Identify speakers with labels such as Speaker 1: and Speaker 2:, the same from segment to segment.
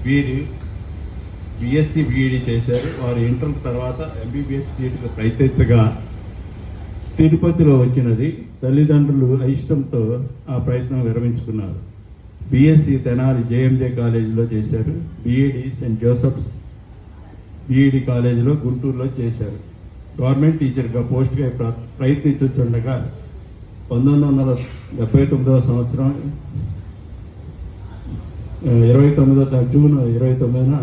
Speaker 1: వీరు BSc B Ed చేశారు. వారు ఇంటర్ తర్వాత ఎంబీబీఎస్ సీటుకు ప్రయత్నించగా తిరుపతిలో వచ్చినది. తల్లిదండ్రులు అయిష్టంతో ఆ ప్రయత్నం విరమించుకున్నారు. బిఎస్సి తెనాలి జేఎంజే కాలేజీలో చేశారు. బిఈడి సెయింట్ జోసెఫ్స్ బిఈడి కాలేజీలో గుంటూరులో చేశారు. గవర్నమెంట్ టీచర్గా పోస్ట్గా ప్రయత్నించుండగా 1979 సంవత్సరం జూన్ 29న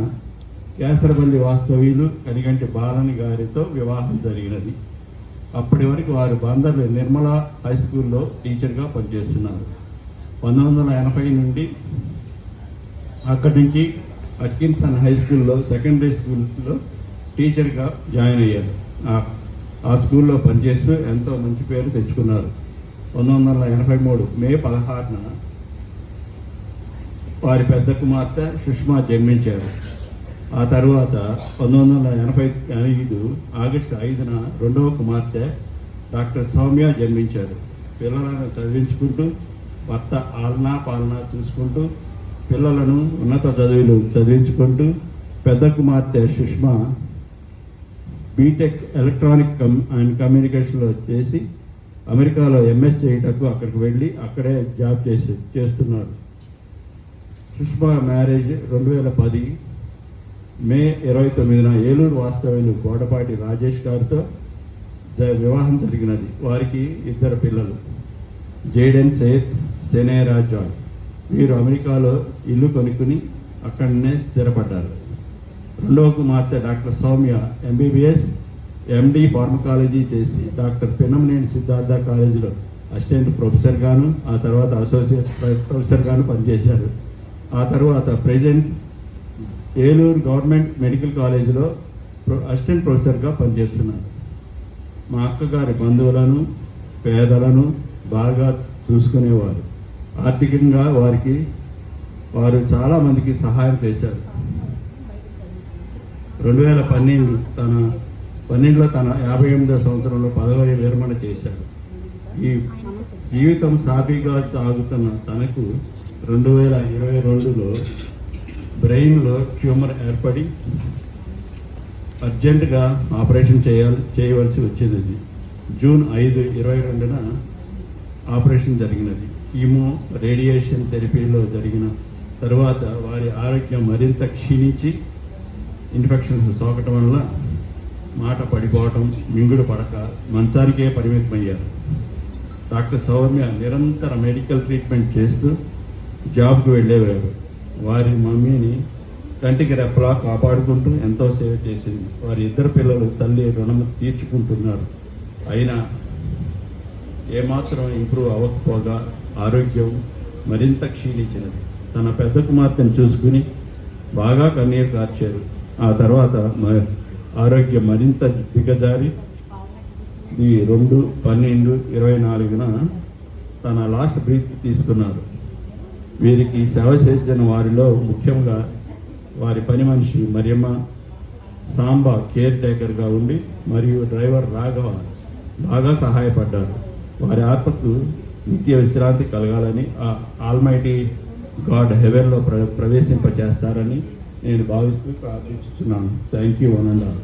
Speaker 1: కేసరపల్లి వాస్తవ్యులు కనిగంటి బాలని గారితో వివాహం జరిగినది. అప్పటి వరకు వారు బందర్ నిర్మల హై స్కూల్లో టీచర్గా పనిచేస్తున్నారు. 1980 నుండి అక్కడి నుంచి అట్కిన్సన్ హై స్కూల్లో సెకండరీ స్కూల్లో టీచర్గా జాయిన్ అయ్యారు. ఆ స్కూల్లో పనిచేస్తూ ఎంతో మంచి పేరు తెచ్చుకున్నారు. 1983 మే 16న వారి పెద్ద కుమార్తె సుష్మా జన్మించారు. ఆ తర్వాత 1985 ఆగస్టు 5న రెండవ కుమార్తె డాక్టర్ సౌమ్య జన్మించారు. పిల్లలను చదివించుకుంటూ భర్త ఆలనా పాలన చూసుకుంటూ పిల్లలను ఉన్నత చదువులు చదివించుకుంటూ పెద్ద కుమార్తె సుష్మా బీటెక్ ఎలక్ట్రానిక్ అండ్ కమ్యూనికేషన్లో చేసి అమెరికాలో ఎంఎస్ చేయటకు అక్కడికి వెళ్ళి అక్కడే జాబ్ చేస్తున్నారు. సుష్మా మ్యారేజ్ 2010 మే 29న ఏలూరు వాస్తవ్యులు గోడపాటి రాజేష్ గారితో వివాహం జరిగినది. వారికి 2 పిల్లలు, జేడెన్ సేత్, సెనేరా జాయ్. వీరు అమెరికాలో ఇల్లు కొనుక్కుని అక్కడనే స్థిరపడ్డారు. రెండవ కుమార్తె doctor Soumya MBBS MD pharmacology చేసి డాక్టర్ పిన్నమనేని సిద్ధార్థ కాలేజీలో అసిస్టెంట్ ప్రొఫెసర్ గాను, ఆ తర్వాత అసోసియేట్ ప్రొఫెసర్ గాను పనిచేశారు. ఆ తర్వాత ప్రెజెంట్ ఏలూరు గవర్నమెంట్ మెడికల్ కాలేజీలో అసిస్టెంట్ ప్రొఫెసర్గా పనిచేస్తున్నారు. మా అక్కగారి బంధువులను పేదలను బాగా చూసుకునేవారు. ఆర్థికంగా వారు చాలామందికి సహాయం చేశారు. 2012లో తన 58వ సంవత్సరంలో పదవి విరమణ చేశారు. ఈ జీవితం సాఫీగా సాగుతున్న తనకు 2022లో బ్రెయిన్లో ట్యూమర్ ఏర్పడి అర్జెంటుగా ఆపరేషన్ చేయవలసి వచ్చినది. జూన్ 5, 2022న ఆపరేషన్ జరిగినది. కీమో రేడియేషన్ థెరపీలో జరిగిన తర్వాత వారి ఆరోగ్యం మరింత క్షీణించి ఇన్ఫెక్షన్స్ సోకటం వల్ల మాట పడిపోవటం, మింగుడు పడక మంచానికే పరిమితమయ్యారు. డాక్టర్ సౌమ్య నిరంతర మెడికల్ ట్రీట్మెంట్ చేస్తూ జాబ్కు వెళ్ళేవారు. వారి మమ్మీని కంటికి రెప్పలా కాపాడుకుంటూ ఎంతో సేవ చేసింది. వారి 2 పిల్లలు తల్లి రుణం తీర్చుకుంటున్నారు. అయినా ఏమాత్రం ఇంప్రూవ్ అవ్వకపోగా ఆరోగ్యం మరింత క్షీణించినది. తన పెద్ద కుమార్తెను చూసుకుని బాగా కన్నీరు కార్చారు. ఆ తర్వాత ఆరోగ్యం మరింత దిగజారి 2/12/24న తన లాస్ట్ బ్రీత్ తీసుకున్నారు. వీరికి సేవ చేసిన వారిలో ముఖ్యంగా వారి పని మనిషి మరియమ్మ, సాంబా కేర్ టేకర్గా ఉండి మరియు డ్రైవర్ రాఘవ బాగా సహాయపడ్డారు. వారి ఆత్మకు నిత్య విశ్రాంతి కలగాలని ఆ ఆల్మైటీ గాడ్ హెవెన్లో ప్రవేశింపచేస్తారని నేను భావిస్తూ ప్రార్థిస్తున్నాను. Thank you one and all.